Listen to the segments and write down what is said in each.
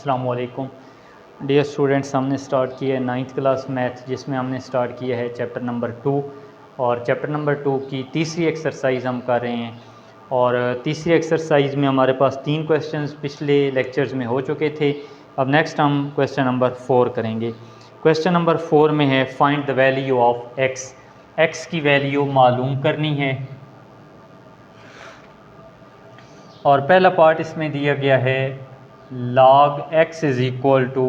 अस्सलाम वालेकुम dear students. हमने स्टार्ट किया है 9th क्लास मैथ, जिसमें हमने स्टार्ट किया है चैप्टर नंबर 2 और चैप्टर नंबर 2 की तीसरी एक्सरसाइज हम कर रहे हैं। और तीसरी एक्सरसाइज में हमारे पास 3 क्वेश्चंस पिछले लेक्चर्स में हो चुके थे। अब नेक्स्ट हम क्वेश्चन नंबर 4 करेंगे। क्वेश्चन नंबर 4 में है find the value of x. X की वैल्यू मालूम करनी है और पहला पार्ट इसमें दिया गया है log x is equal to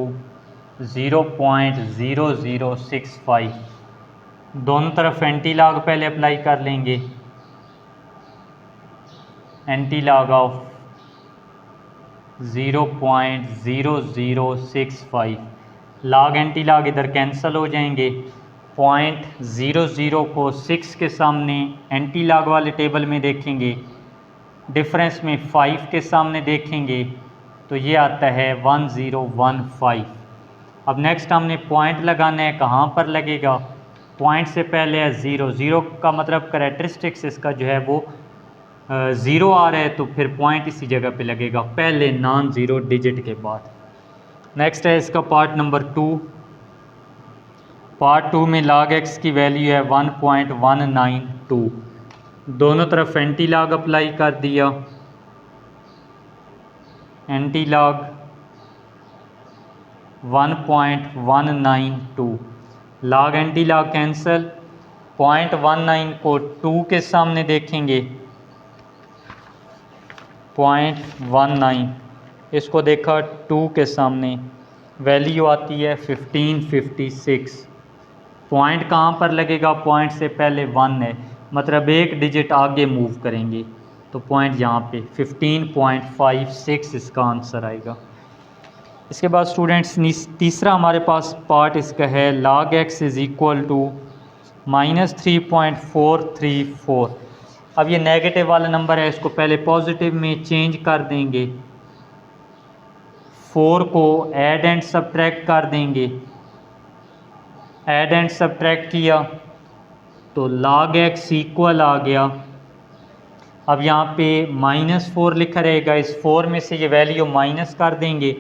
0.0065। दोनों तरफ एंटी लॉग पहले अप्लाई कर लेंगे। Anti log of 0.0065, log anti log इधर कैंसिल हो जाएंगे। 0.00 को 6 के सामने एंटी लॉग वाले टेबल में देखेंगे, डिफरेंस में 5 के सामने देखेंगे तो ये आता है 1015। अब नेक्स्ट हमने पॉइंट लगाना है। कहाँ पर लगेगा? पॉइंट से पहले है 0। 0 का मतलब करैक्टरिस्टिक्स इसका जो है वो 0 आ रहा है, तो फिर पॉइंट इसी जगह पे लगेगा पहले नॉन ज़ीरो डिजिट के बाद। नेक्स्ट है इसका पार्ट नंबर 2। पार्ट 2 में log x की वैल्यू है 1.192। दोनों तरफ एंटी लॉग अप्लाई कर दिया। Anti log 1.192, log anti log cancel. 0.19 को 2 के सामने देखेंगे, 0.19 इसको देखा 2 के सामने, वैल्यू आती है 1556। पॉइंट कहाँ पर लगेगा? पॉइंट से पहले 1 है, मतलब एक डिजिट आगे मूव करेंगे तो पॉइंट यहाँ पे 15.56 इसका आंसर आएगा। इसके बाद स्टूडेंट्स तीसरा हमारे पास पार्ट इसका है log x is equal to -3.434। अब ये नेगेटिव वाला नंबर है, इसको पहले पॉजिटिव में चेंज कर देंगे। 4 को ऐड एंड सब्ट्रैक्ट कर देंगे। ऐड एंड सब्ट्रैक्ट किया तो log x इक्वल आ गया। अब यहाँ पे -4 लिखा रहेगा, इस 4 में से ये वैल्यू माइनस कर देंगे।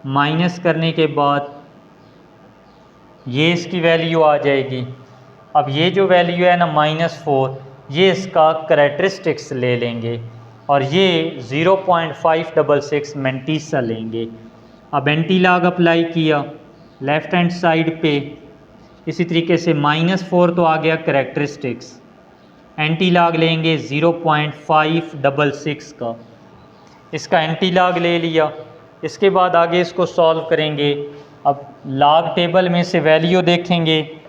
माइनस करने के बाद ये इसकी वैल्यू आ जाएगी। अब ये जो वैल्यू है ना -4, ये इसका करैक्टरिस्टिक्स ले लेंगे और ये 0.566 मैंटीसा लेंगे। अब एंटी लॉग अप्लाई किया लेफ़्ट हैंड साइड पे, इसी तरीके से -4 तो आ गया करैक्टरिस्टिक्स। एंटी लॉग लेंगे 0.566 का, इसका एंटी लॉग ले लिया। इसके बाद आगे इसको सॉल्व करेंगे। अब लॉग टेबल में से वैल्यू देखेंगे,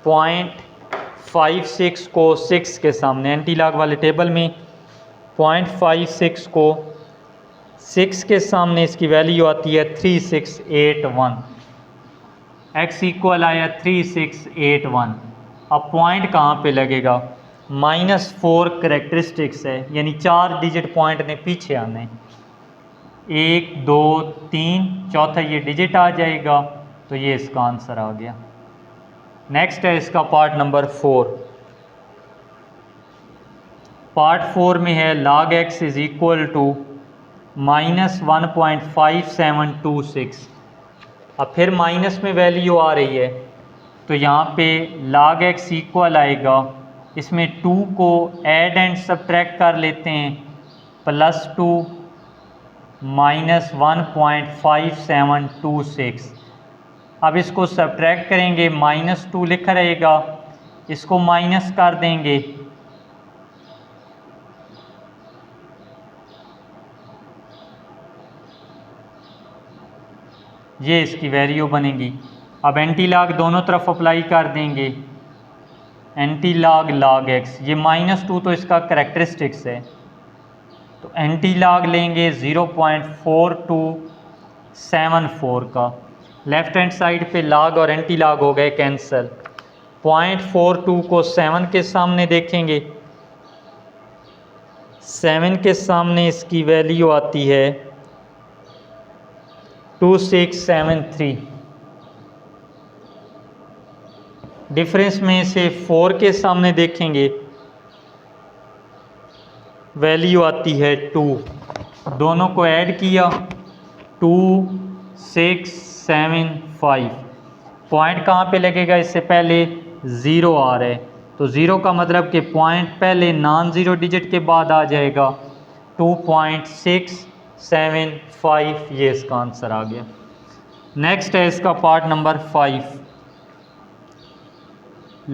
0.56 को 6 के सामने एंटी लॉग वाले टेबल में 0.56 को 6 के सामने इसकी वैल्यू आती है 3681। x इक्वल आया 3681। अब पॉइंट कहाँ पे लगेगा? -4 करैक्टरिस्टिक्स है, यानी 4 डिजिट पॉइंट ने पीछे आना है। 1 2 3, चौथा ये डिजिट आ जाएगा तो ये इसका आंसर आ गया। नेक्स्ट है इसका पार्ट नंबर 4। पार्ट 4 में है log x is equal to -1.5726। अब फिर माइनस में वैल्यू आ रही है तो यहाँ पे log x इक्वल आएगा, इसमें 2 को ऐड एंड सब्ट्रैक्ट कर लेते हैं, +2 -1.5726। अब इसको सब्ट्रैक्ट करेंगे, -2 लिखा रहेगा, इसको माइनस कर देंगे, ये इसकी वैल्यू बनेगी। अब एंटी लॉग दोनों तरफ अप्लाई कर देंगे। एंटी लॉग log x, ये -2 तो इसका करैक्टरिस्टिक्स है, तो एंटी लॉग लेंगे 0.4274 का। लेफ़्ट हैंड साइड पे लॉग और एंटी लॉग हो गए कैंसिल। 0.42 को 7 के सामने देखेंगे, 7 के सामने इसकी वैल्यू आती है 2673। डिफरेंस में से 4 के सामने देखेंगे, वैल्यू आती है 2। दोनों को ऐड किया, 2 675। पॉइंट कहाँ पे लगेगा, इससे पहले ज़ीरो आ रहा है तो ज़ीरो का मतलब कि पॉइंट पहले नॉन ज़ीरो डिजिट के बाद आ जाएगा। 2.675 ये इसका आंसर आ गया। नेक्स्ट है इसका part number 5।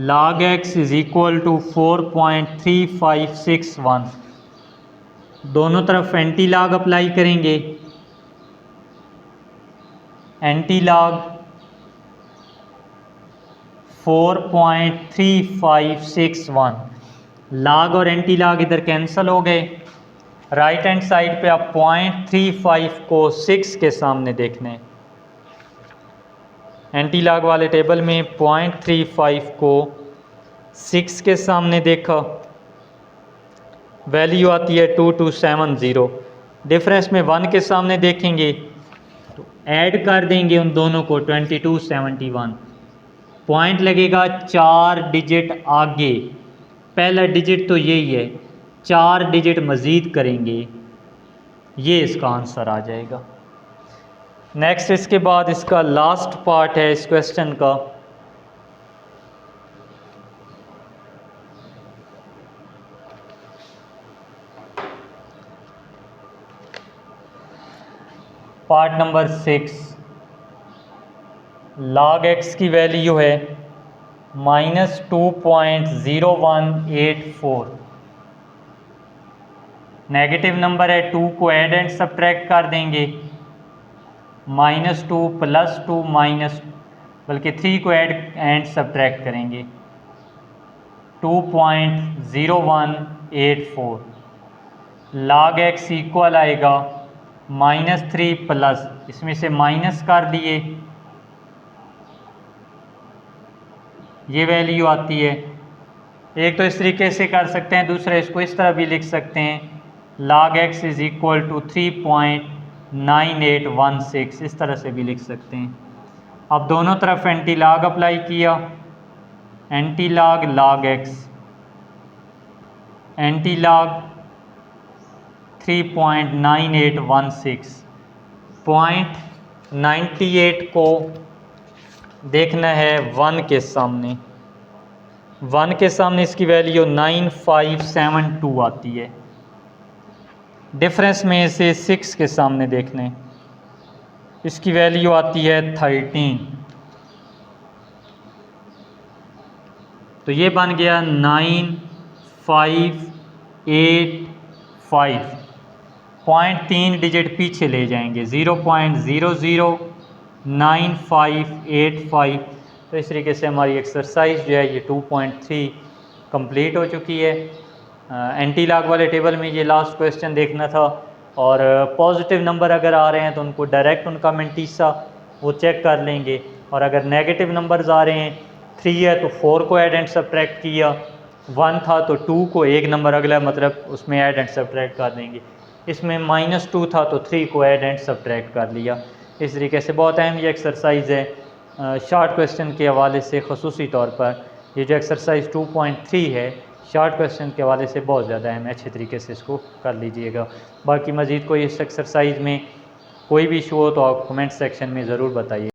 log x is equal to 4.3561। दोनों तरफ एंटी लॉग अप्लाई करेंगे। एंटी लॉग 4.3561, लॉग और एंटी लॉग इधर कैंसिल हो गए। राइट हैंड साइड पे आप 0.35 को 6 के सामने देखने, एंटी लॉग वाले टेबल में 0.35 को 6 के सामने देखा, वैल्यू आती है 2270। डिफरेंस में 1 के सामने देखेंगे तो ऐड कर देंगे उन दोनों को 2271। पॉइंट लगेगा 4 डिजिट आगे, पहला डिजिट तो यही है, 4 डिजिट मज़ीद करेंगे, ये इसका आंसर आ जाएगा। नेक्स्ट इसके बाद इसका लास्ट पार्ट है इस क्वेश्चन का। Part number 6। log x की वैल्यू है -2.0184। नेगेटिव नंबर है, 2 को ऐड एंड सब्ट्रैक्ट कर देंगे, -2 + 2 बल्कि 3 को ऐड एंड सब्ट्रैक्ट करेंगे, 2.0184। log x इक्वल आएगा -3 प्लस, इसमें से माइनस कर दिए, ये वैल्यू आती है। एक तो इस तरीके से कर सकते हैं, दूसरा इसको इस तरह भी लिख सकते हैं, log x is equal to 3.9816, इस तरह से भी लिख सकते हैं। अब दोनों तरफ एंटी लॉग अप्लाई किया, anti log log x, anti log 3.9816, 0.98 को देखना है 1 के सामने, 1 के सामने इसकी वैल्यू 9572 आती है। डिफरेंस में से 6 के सामने देखने, इसकी वैल्यू आती है 13, तो ये बन गया 9585। 0.3 डिजिट पीछे ले जाएंगे, 0.009585। तो इस तरीके से हमारी एक्सरसाइज जो है ये 2.3 कंप्लीट हो चुकी है। एंटी लॉग वाले टेबल में ये लास्ट क्वेश्चन देखना था, और पॉजिटिव नंबर अगर आ रहे हैं तो उनको डायरेक्ट उनका मेंटीसा वो चेक कर लेंगे, और अगर नेगेटिव नंबर्स आ रहे हैं, 3 है तो 4 को ऐड एंड सब्ट्रैक्ट किया, 1 था तो 2 को एक नंबर अगला मतलब उसमें ऐड एंड सब्ट्रैक्ट कर देंगे, इसमें -2 था तो 3 को ऐड एंड सब्ट्रैक्ट कर लिया। इस तरीके से बहुत अहम ये एक्सरसाइज है शॉर्ट क्वेश्चन के हवाले से, ख़ुसूसी तौर पर ये जो एक्सरसाइज 2.3 है शॉर्ट क्वेश्चन के हवाले से बहुत ज़्यादा अहम है, अच्छे तरीके से इसको कर लीजिएगा। बाकी मज़ीद कोई इस एक्सरसाइज में कोई भी इशू हो तो आप कमेंट सेक्शन में ज़रूर बताइए।